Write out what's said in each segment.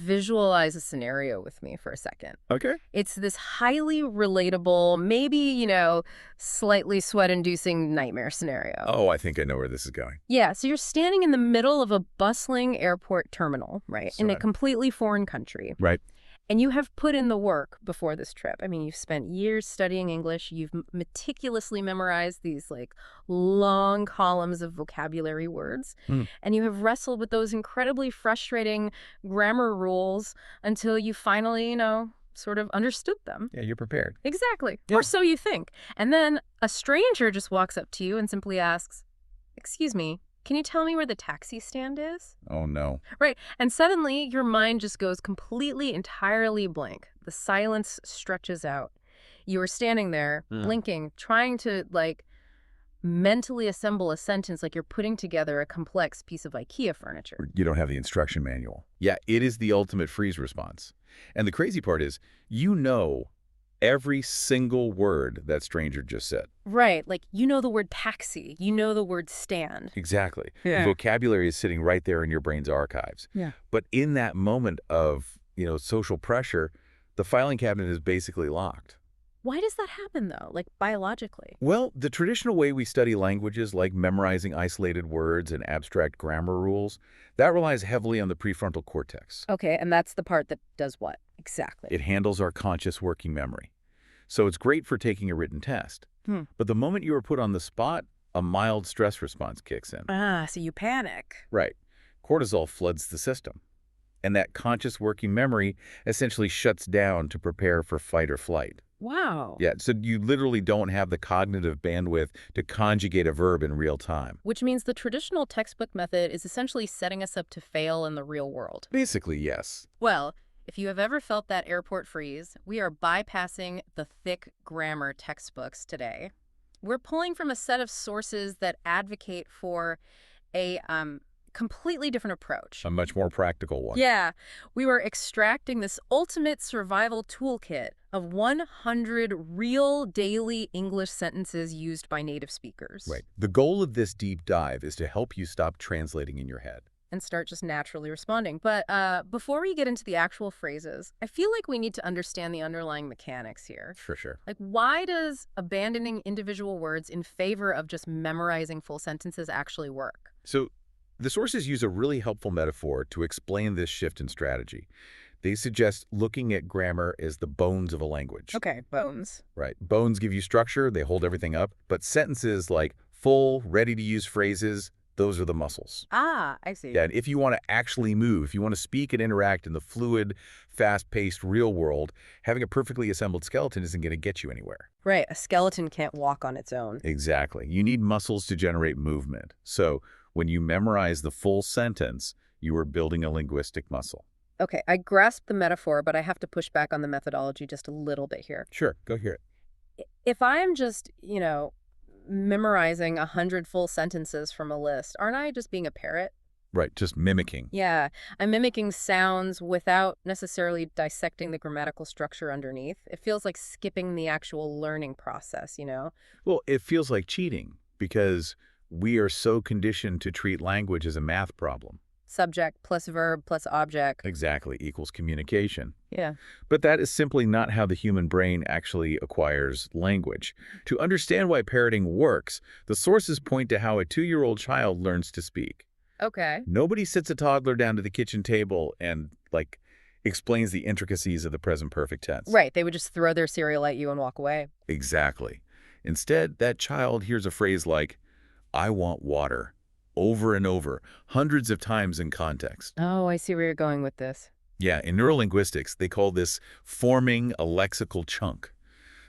visualize a scenario with me for a second. Okay. It's this highly relatable, maybe, slightly sweat-inducing nightmare scenario. Oh, I think I know where this is going. Yeah, so you're standing in the middle of a bustling airport terminal, right, in a completely foreign country. Right. And you have put in the work before this trip. I mean, you've spent years studying English. You've meticulously memorized these, long columns of vocabulary words. Mm. And you have wrestled with those incredibly frustrating grammar rules until you finally, sort of understood them. Yeah, you're prepared. Exactly. Yeah. Or so you think. And then a stranger just walks up to you and simply asks, "Excuse me, can you tell me where the taxi stand is?" Oh, no. Right. And suddenly your mind just goes completely, entirely blank. The silence stretches out. You are standing there, blinking, trying to, mentally assemble a sentence like you're putting together a complex piece of IKEA furniture. You don't have the instruction manual. Yeah, it is the ultimate freeze response. And the crazy part is, you know every single word that stranger just said. Right. The word taxi. You know the word stand. Exactly. Yeah. The vocabulary is sitting right there in your brain's archives. Yeah. But in that moment of, social pressure, the filing cabinet is basically locked. Why does that happen, though, biologically? Well, the traditional way we study languages, like memorizing isolated words and abstract grammar rules, that relies heavily on the prefrontal cortex. Okay, and that's the part that does what exactly? It handles our conscious working memory. So it's great for taking a written test. But the moment you are put on the spot, a mild stress response kicks in. So you panic. Right. Cortisol floods the system. And that conscious working memory essentially shuts down to prepare for fight or flight. Wow. Yeah, so you literally don't have the cognitive bandwidth to conjugate a verb in real time. Which means the traditional textbook method is essentially setting us up to fail in the real world. Basically, yes. Well, if you have ever felt that airport freeze, we are bypassing the thick grammar textbooks today. We're pulling from a set of sources that advocate for a completely different approach. A much more practical one. Yeah, we were extracting this ultimate survival toolkit of 100 real daily English sentences used by native speakers. Right. The goal of this deep dive is to help you stop translating in your head. And start just naturally responding. But before we get into the actual phrases, I feel like we need to understand the underlying mechanics here. For sure. Why does abandoning individual words in favor of just memorizing full sentences actually work? So the sources use a really helpful metaphor to explain this shift in strategy. They suggest looking at grammar as the bones of a language. Okay, bones. Right. Bones give you structure, they hold everything up, but sentences like full, ready-to-use phrases, those are the muscles. Ah, I see. Yeah, and if you want to actually move, if you want to speak and interact in the fluid, fast-paced real world, having a perfectly assembled skeleton isn't going to get you anywhere. Right, a skeleton can't walk on its own. Exactly. You need muscles to generate movement. So when you memorize the full sentence, you are building a linguistic muscle. Okay, I grasp the metaphor, but I have to push back on the methodology just a little bit here. Sure, go hear it. If I'm just, memorizing 100 full sentences from a list, aren't I just being a parrot? Right, just mimicking. Yeah, I'm mimicking sounds without necessarily dissecting the grammatical structure underneath. It feels like skipping the actual learning process, Well, it feels like cheating because we are so conditioned to treat language as a math problem. Subject plus verb plus object. Exactly, equals communication. Yeah. But that is simply not how the human brain actually acquires language. To understand why parroting works, the sources point to how a 2-year-old child learns to speak. Okay. Nobody sits a toddler down to the kitchen table and, explains the intricacies of the present perfect tense. Right, they would just throw their cereal at you and walk away. Exactly. Instead, that child hears a phrase like, "I want water," over and over, hundreds of times in context. Oh, I see where you're going with this. Yeah, in neurolinguistics, they call this forming a lexical chunk.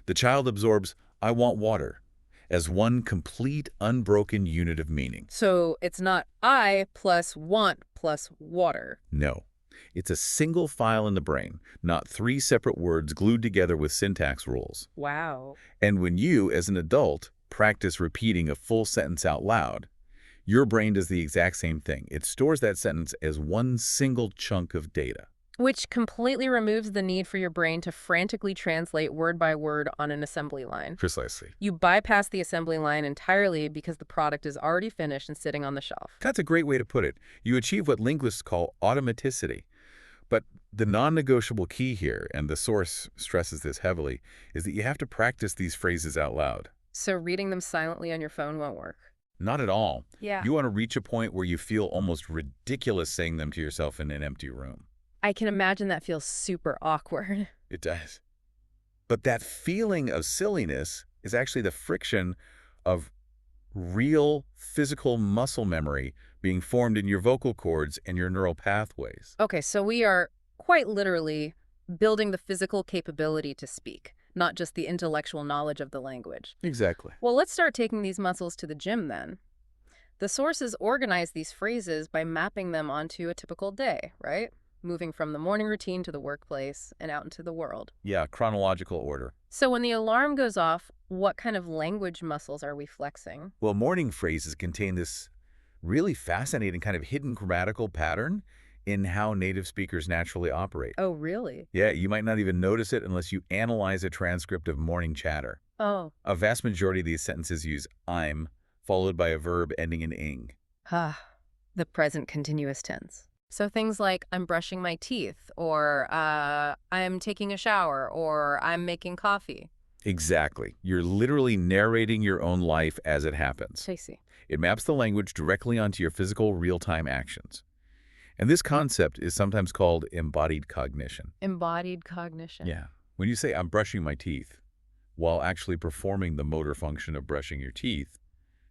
The child absorbs, "I want water," as one complete, unbroken unit of meaning. So it's not I plus want plus water. No. It's a single file in the brain, not 3 separate words glued together with syntax rules. Wow. And when you, as an adult, practice repeating a full sentence out loud, your brain does the exact same thing. It stores that sentence as one single chunk of data. Which completely removes the need for your brain to frantically translate word by word on an assembly line. Precisely. You bypass the assembly line entirely because the product is already finished and sitting on the shelf. That's a great way to put it. You achieve what linguists call automaticity. But The non-negotiable key here, and the source stresses this heavily, is that you have to practice these phrases out loud. So reading them silently on your phone won't work. Not at all. Yeah. You want to reach a point where you feel almost ridiculous saying them to yourself in an empty room. I can imagine that feels super awkward. It does. But that feeling of silliness is actually the friction of real physical muscle memory being formed in your vocal cords and your neural pathways. Okay, so we are quite literally building the physical capability to speak, not just the intellectual knowledge of the language. Exactly. Well, let's start taking these muscles to the gym then. The sources organize these phrases by mapping them onto a typical day, right? Moving from the morning routine to the workplace and out into the world. Yeah, chronological order. So when the alarm goes off, what kind of language muscles are we flexing? Well, morning phrases contain this really fascinating kind of hidden grammatical pattern in how native speakers naturally operate. Oh, really? Yeah, you might not even notice it unless you analyze a transcript of morning chatter. Oh. A vast majority of these sentences use I'm, followed by a verb ending in ing. The present continuous tense. So things like I'm brushing my teeth, or I'm taking a shower, or I'm making coffee. Exactly. You're literally narrating your own life as it happens. I see. It maps the language directly onto your physical real-time actions. And this concept is sometimes called embodied cognition. Embodied cognition. Yeah. When you say, I'm brushing my teeth, while actually performing the motor function of brushing your teeth,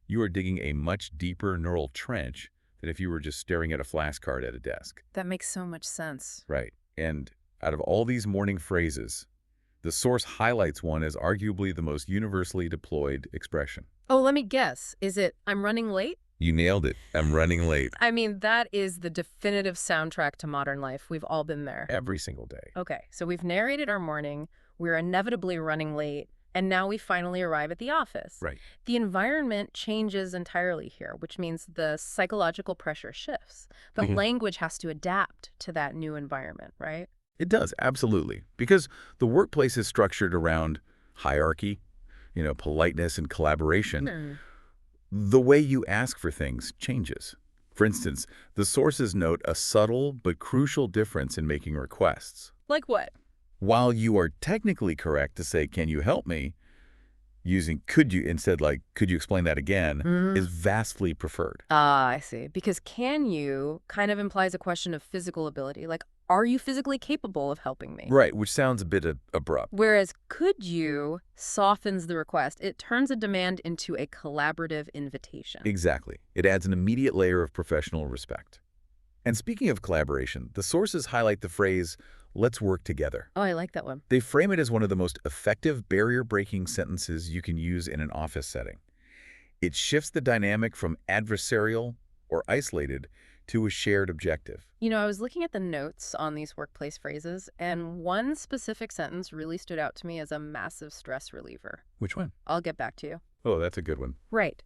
you are digging a much deeper neural trench than if you were just staring at a flashcard at a desk. That makes so much sense. Right. And out of all these morning phrases, the source highlights one as arguably the most universally deployed expression. Oh, let me guess. Is it I'm running late? You nailed it. I'm running late. I mean, that is the definitive soundtrack to modern life. We've all been there. Every single day. Okay, so we've narrated our morning, we're inevitably running late, and now we finally arrive at the office. Right. The environment changes entirely here, which means the psychological pressure shifts. The language has to adapt to that new environment, right? It does, absolutely. Because the workplace is structured around hierarchy, politeness and collaboration. The way you ask for things changes. For instance, the sources note a subtle but crucial difference in making requests. Like what? While you are technically correct to say, can you help me, using could you instead could you explain that again is vastly preferred. Ah, I see. Because can you kind of implies a question of physical ability. Like, are you physically capable of helping me? Right, which sounds a bit abrupt. Whereas could you softens the request. It turns a demand into a collaborative invitation. Exactly. It adds an immediate layer of professional respect. And speaking of collaboration, the sources highlight the phrase, let's work together. Oh, I like that one. They frame it as one of the most effective barrier-breaking sentences you can use in an office setting. It shifts the dynamic from adversarial or isolated to a shared objective. I was looking at the notes on these workplace phrases, and one specific sentence really stood out to me as a massive stress reliever. Which one? I'll get back to you. Oh, that's a good one. Right.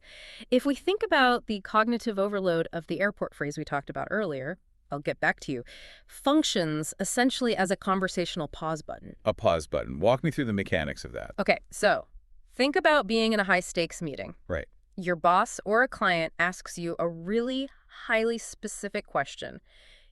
If we think about the cognitive overload of the airport phrase we talked about earlier, I'll get back to you, functions essentially as a conversational pause button. A pause button. Walk me through the mechanics of that. Okay, so think about being in a high-stakes meeting. Right. Your boss or a client asks you a really highly specific question.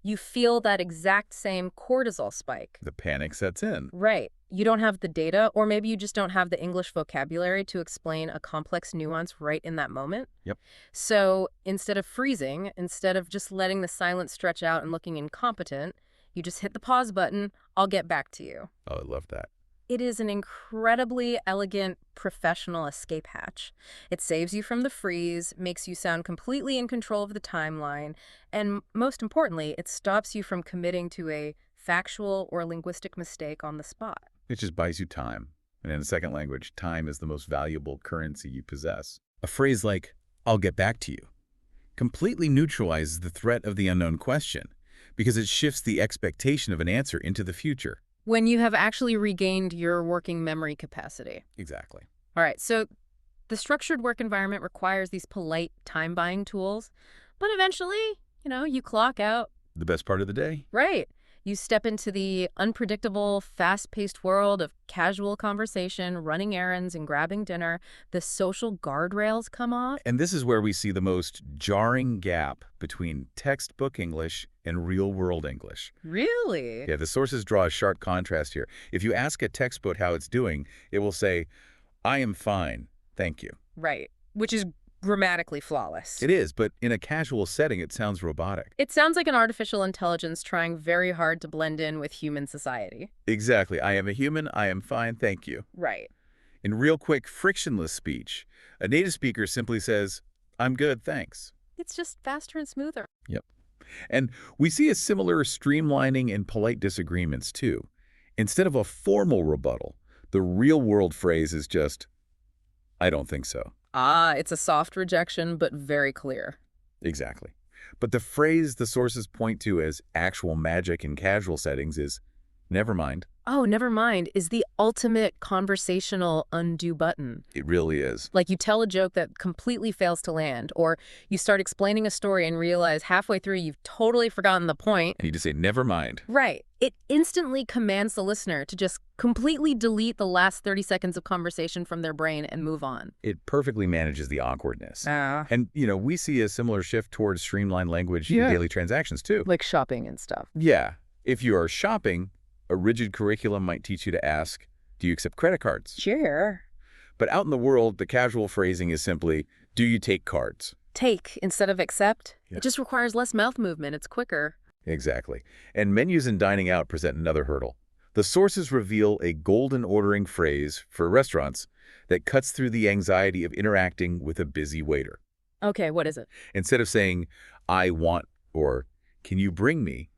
You feel that exact same cortisol spike. The panic sets in. Right. You don't have the data, or maybe you just don't have the English vocabulary to explain a complex nuance right in that moment. Yep. So instead of freezing, instead of just letting the silence stretch out and looking incompetent, you just hit the pause button. I'll get back to you. Oh, I love that. It is an incredibly elegant professional escape hatch. It saves you from the freeze, makes you sound completely in control of the timeline, and most importantly, it stops you from committing to a factual or linguistic mistake on the spot. It just buys you time. And in a second language, time is the most valuable currency you possess. A phrase like, I'll get back to you, completely neutralizes the threat of the unknown question because it shifts the expectation of an answer into the future. When you have actually regained your working memory capacity. Exactly. All right, so the structured work environment requires these polite time-buying tools, but eventually, you clock out. The best part of the day? Right. You step into the unpredictable, fast-paced world of casual conversation, running errands, and grabbing dinner. The social guardrails come off. And this is where we see the most jarring gap between textbook English and real-world English. Really? Yeah, the sources draw a sharp contrast here. If you ask a textbook how it's doing, it will say, "I am fine, thank you." Right. Which is grammatically flawless. It is, but in a casual setting, it sounds robotic. It sounds like an artificial intelligence trying very hard to blend in with human society. Exactly. I am a human, I am fine, thank you. Right. In real quick, frictionless speech, a native speaker simply says, "I'm good, thanks." It's just faster and smoother. Yep. And we see a similar streamlining in polite disagreements, too. Instead of a formal rebuttal, the real-world phrase is just, "I don't think so." Ah, it's a soft rejection, but very clear. Exactly. But the phrase the sources point to as actual magic in casual settings is, "Never mind." Oh, never mind is the ultimate conversational undo button. It really is. Like you tell a joke that completely fails to land, or you start explaining a story and realize halfway through you've totally forgotten the point. And you just say, "Never mind." Right. It instantly commands the listener to just completely delete the last 30 seconds of conversation from their brain and move on. It perfectly manages the awkwardness. Ah. And, we see a similar shift towards streamlined language in daily transactions, too. Like shopping and stuff. Yeah. If you are shopping, a rigid curriculum might teach you to ask, "Do you accept credit cards?" Sure. But out in the world, the casual phrasing is simply, "Do you take cards?" Take instead of accept. Yeah. It just requires less mouth movement. It's quicker. Exactly. And menus and dining out present another hurdle. The sources reveal a golden ordering phrase for restaurants that cuts through the anxiety of interacting with a busy waiter. Okay, what is it? Instead of saying, "I want," or "Can you bring me?"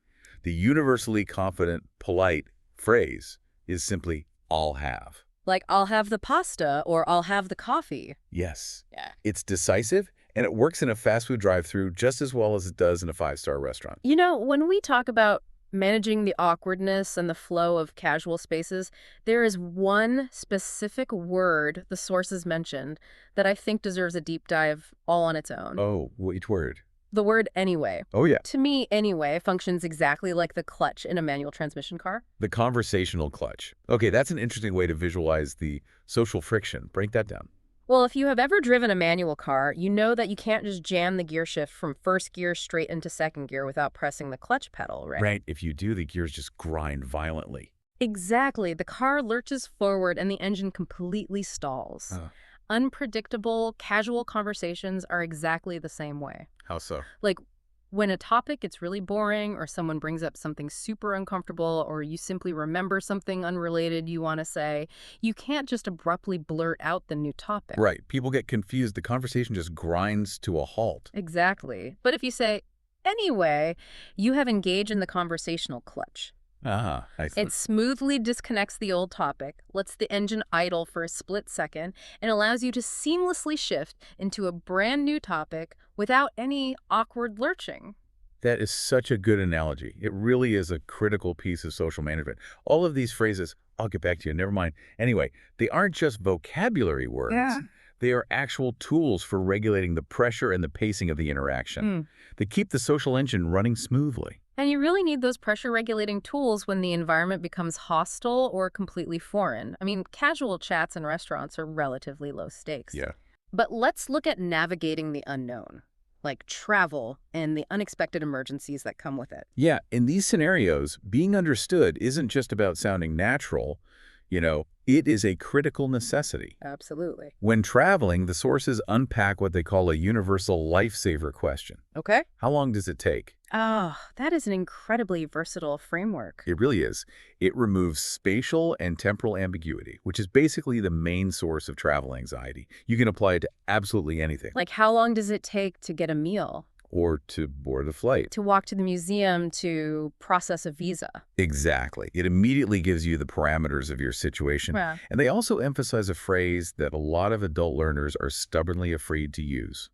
the universally confident, polite phrase is simply, "I'll have." Like, I'll have the pasta or I'll have the coffee. Yes. Yeah. It's decisive, and it works in a fast food drive-thru just as well as it does in a five-star restaurant. You know, when we talk about managing the awkwardness and the flow of casual spaces, there is one specific word the sources mentioned that I think deserves a deep dive all on its own. Oh, which word? The word anyway. Oh, yeah. To me, anyway functions exactly like the clutch in a manual transmission car. The conversational clutch. Okay, that's an interesting way to visualize the social friction. Break that down. Well, if you have ever driven a manual car, you know that you can't just jam the gear shift from first gear straight into second gear without pressing the clutch pedal, right? Right. If you do, the gears just grind violently. Exactly. The car lurches forward and the engine completely stalls. Unpredictable, casual conversations are exactly the same way. How so? Like, when a topic gets really boring or someone brings up something super uncomfortable or you simply remember something unrelated you want to say, you can't just abruptly blurt out the new topic. Right. People get confused. The conversation just grinds to a halt. Exactly. But if you say, anyway, you have engaged in the conversational clutch. I see. It smoothly disconnects the old topic, lets the engine idle for a split second, and allows you to seamlessly shift into a brand new topic without any awkward lurching. That is such a good analogy. It really is a critical piece of social management. All of these phrases, "I'll get back to you, never mind." Anyway, they aren't just vocabulary words. Yeah. They are actual tools for regulating the pressure and the pacing of the interaction. They keep the social engine running smoothly. And you really need those pressure-regulating tools when the environment becomes hostile or completely foreign. I mean, casual chats in restaurants are relatively low stakes. Yeah. But let's look at navigating the unknown, like travel and the unexpected emergencies that come with it. Yeah, in these scenarios, being understood isn't just about sounding natural. It is a critical necessity. Absolutely. When traveling, the sources unpack what they call a universal lifesaver question. Okay. How long does it take? Oh, that is an incredibly versatile framework. It really is. It removes spatial and temporal ambiguity, which is basically the main source of travel anxiety. You can apply it to absolutely anything. Like, how long does it take to get a meal? Or to board a flight. To walk to the museum, to process a visa. Exactly. It immediately gives you the parameters of your situation. Yeah. And they also emphasize a phrase that a lot of adult learners are stubbornly afraid to use.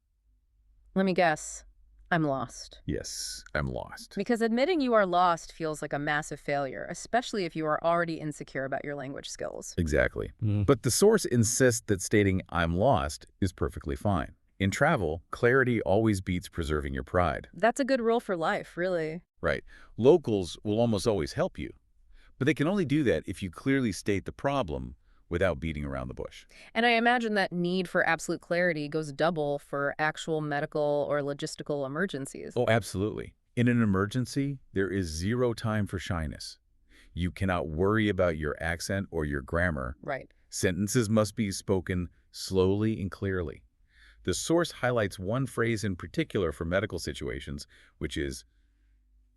Let me guess. I'm lost. Yes, I'm lost. Because admitting you are lost feels like a massive failure, especially if you are already insecure about your language skills. Exactly. But the source insists that stating "I'm lost" is perfectly fine. In travel, clarity always beats preserving your pride. That's a good rule for life, really. Right. Locals will almost always help you, but they can only do that if you clearly state the problem without beating around the bush. And I imagine that need for absolute clarity goes double for actual medical or logistical emergencies. Oh, absolutely. In an emergency, there is zero time for shyness. You cannot worry about your accent or your grammar. Right. Sentences must be spoken slowly and clearly. The source highlights one phrase in particular for medical situations, which is,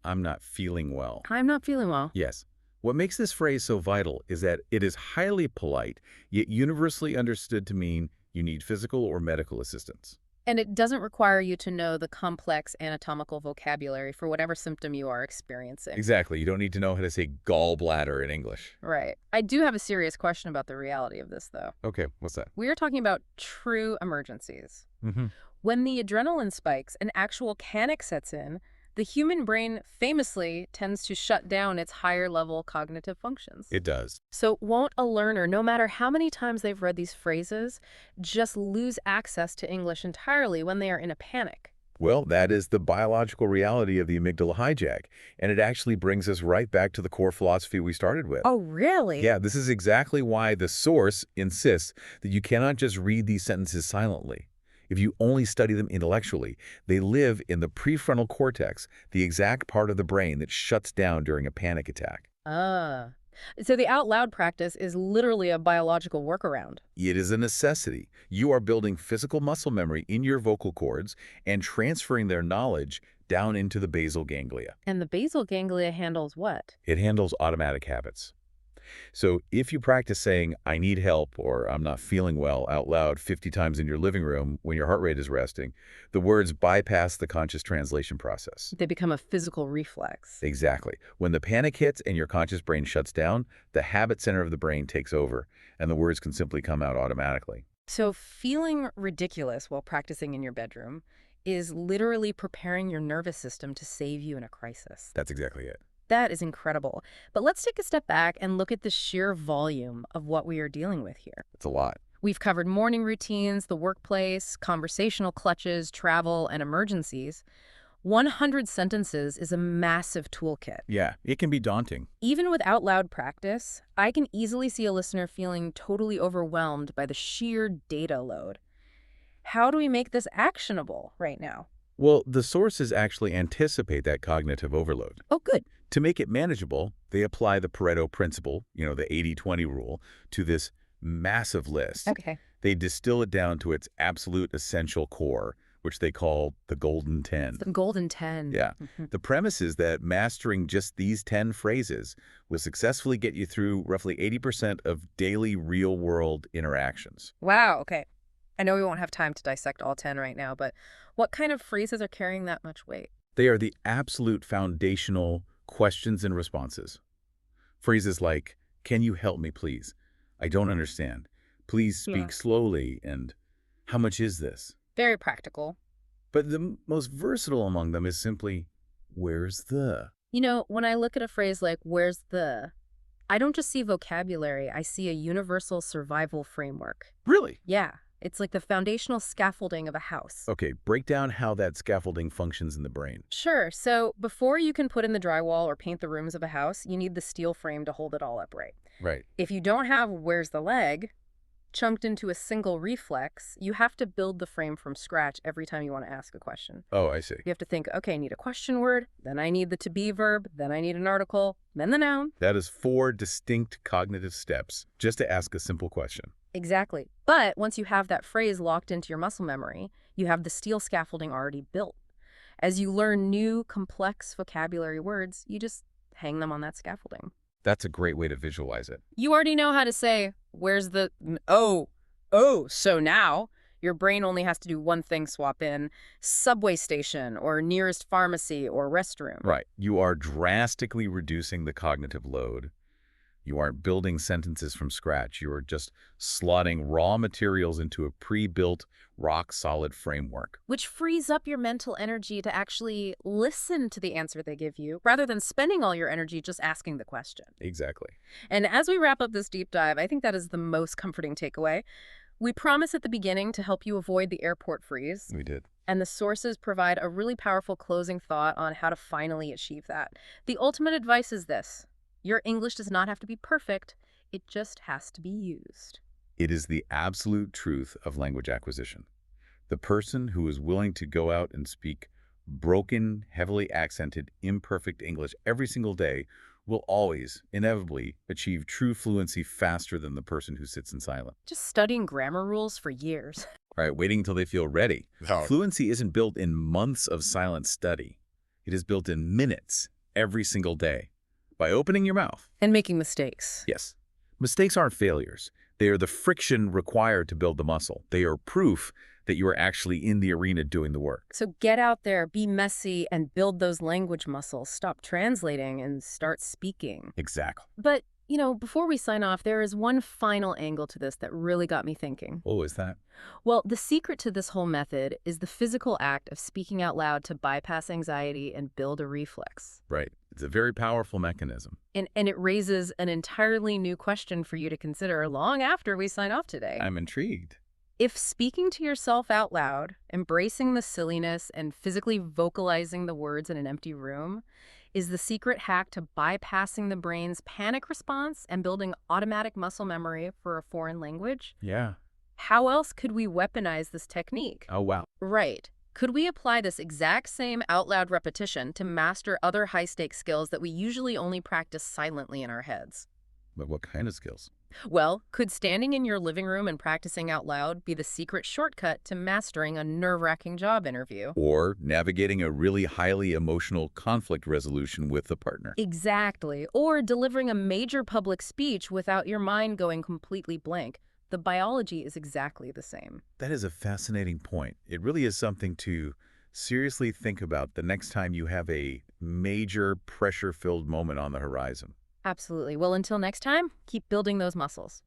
"I'm not feeling well." I'm not feeling well. Yes. What makes this phrase so vital is that it is highly polite, yet universally understood to mean you need physical or medical assistance. And it doesn't require you to know the complex anatomical vocabulary for whatever symptom you are experiencing. Exactly. You don't need to know how to say gallbladder in English. Right. I do have a serious question about the reality of this, though. Okay, what's that? We are talking about true emergencies. Mm-hmm. When the adrenaline spikes and actual panic sets in, the human brain famously tends to shut down its higher-level cognitive functions. It does. So won't a learner, no matter how many times they've read these phrases, just lose access to English entirely when they are in a panic? Well, that is the biological reality of the amygdala hijack, and it actually brings us right back to the core philosophy we started with. Oh, really? Yeah, this is exactly why the source insists that you cannot just read these sentences silently. If you only study them intellectually, they live in the prefrontal cortex, the exact part of the brain that shuts down during a panic attack. Ah. So the out loud practice is literally a biological workaround. It is a necessity. You are building physical muscle memory in your vocal cords and transferring their knowledge down into the basal ganglia. And the basal ganglia handles what? It handles automatic habits. So if you practice saying, "I need help," or "I'm not feeling well" out loud 50 times in your living room when your heart rate is resting, the words bypass the conscious translation process. They become a physical reflex. Exactly. When the panic hits and your conscious brain shuts down, the habit center of the brain takes over, and the words can simply come out automatically. So feeling ridiculous while practicing in your bedroom is literally preparing your nervous system to save you in a crisis. That's exactly it. That is incredible. But let's take a step back and look at the sheer volume of what we are dealing with here. It's a lot. We've covered morning routines, the workplace, conversational clutches, travel, and emergencies. 100 sentences is a massive toolkit. Yeah, it can be daunting. Even with out loud practice, I can easily see a listener feeling totally overwhelmed by the sheer data load. How do we make this actionable right now? Well, the sources actually anticipate that cognitive overload. Oh, good. To make it manageable, they apply the Pareto principle, the 80-20 rule, to this massive list. Okay. They distill it down to its absolute essential core, which they call the golden 10. The golden 10. Yeah. The premise is that mastering just these 10 phrases will successfully get you through roughly 80% of daily real-world interactions. Wow, okay. I know we won't have time to dissect all 10 right now, but what kind of phrases are carrying that much weight? They are the absolute foundational questions and responses. Phrases like, "Can you help me, please? I don't understand. Please speak slowly," and "How much is this?" Very practical. But the most versatile among them is simply, "Where's the?" When I look at a phrase like, "where's the?" I don't just see vocabulary, I see a universal survival framework. Really? Yeah, it's like the foundational scaffolding of a house. Okay, break down how that scaffolding functions in the brain. Sure, so before you can put in the drywall or paint the rooms of a house, you need the steel frame to hold it all upright. Right. If you don't have "where's the leg" chunked into a single reflex, you have to build the frame from scratch every time you want to ask a question. Oh, I see. You have to think, okay, I need a question word, then I need the to be verb, then I need an article, then the noun. That is 4 distinct cognitive steps just to ask a simple question. Exactly. But once you have that phrase locked into your muscle memory, you have the steel scaffolding already built. As you learn new, complex vocabulary words, you just hang them on that scaffolding. That's a great way to visualize it. You already know how to say, "where's the..." So now your brain only has to do one thing, swap in subway station or nearest pharmacy or restroom. Right. You are drastically reducing the cognitive load. You aren't building sentences from scratch. You are just slotting raw materials into a pre-built, rock-solid framework. Which frees up your mental energy to actually listen to the answer they give you, rather than spending all your energy just asking the question. Exactly. And as we wrap up this deep dive, I think that is the most comforting takeaway. We promise at the beginning to help you avoid the airport freeze. We did. And the sources provide a really powerful closing thought on how to finally achieve that. The ultimate advice is this: your English does not have to be perfect, it just has to be used. It is the absolute truth of language acquisition. The person who is willing to go out and speak broken, heavily accented, imperfect English every single day will always, inevitably, achieve true fluency faster than the person who sits in silence. Just studying grammar rules for years. All right, waiting until they feel ready. No. Fluency isn't built in months of silent study. It is built in minutes every single day by opening your mouth. And making mistakes. Yes. Mistakes aren't failures. They are the friction required to build the muscle. They are proof that you are actually in the arena doing the work. So get out there, be messy, and build those language muscles. Stop translating and start speaking. Exactly. But, before we sign off, there is one final angle to this that really got me thinking. Oh, is that? Well, the secret to this whole method is the physical act of speaking out loud to bypass anxiety and build a reflex. Right. It's a very powerful mechanism. And it raises an entirely new question for you to consider long after we sign off today. I'm intrigued. If speaking to yourself out loud, embracing the silliness, and physically vocalizing the words in an empty room is the secret hack to bypassing the brain's panic response and building automatic muscle memory for a foreign language, Yeah. how else could we weaponize this technique? Oh, wow. Right. Could we apply this exact same out loud repetition to master other high-stakes skills that we usually only practice silently in our heads? But what kind of skills? Well, could standing in your living room and practicing out loud be the secret shortcut to mastering a nerve-wracking job interview? Or navigating a really highly emotional conflict resolution with a partner. Exactly. Or delivering a major public speech without your mind going completely blank. The biology is exactly the same. That is a fascinating point. It really is something to seriously think about the next time you have a major pressure-filled moment on the horizon. Absolutely. Well, until next time, keep building those muscles.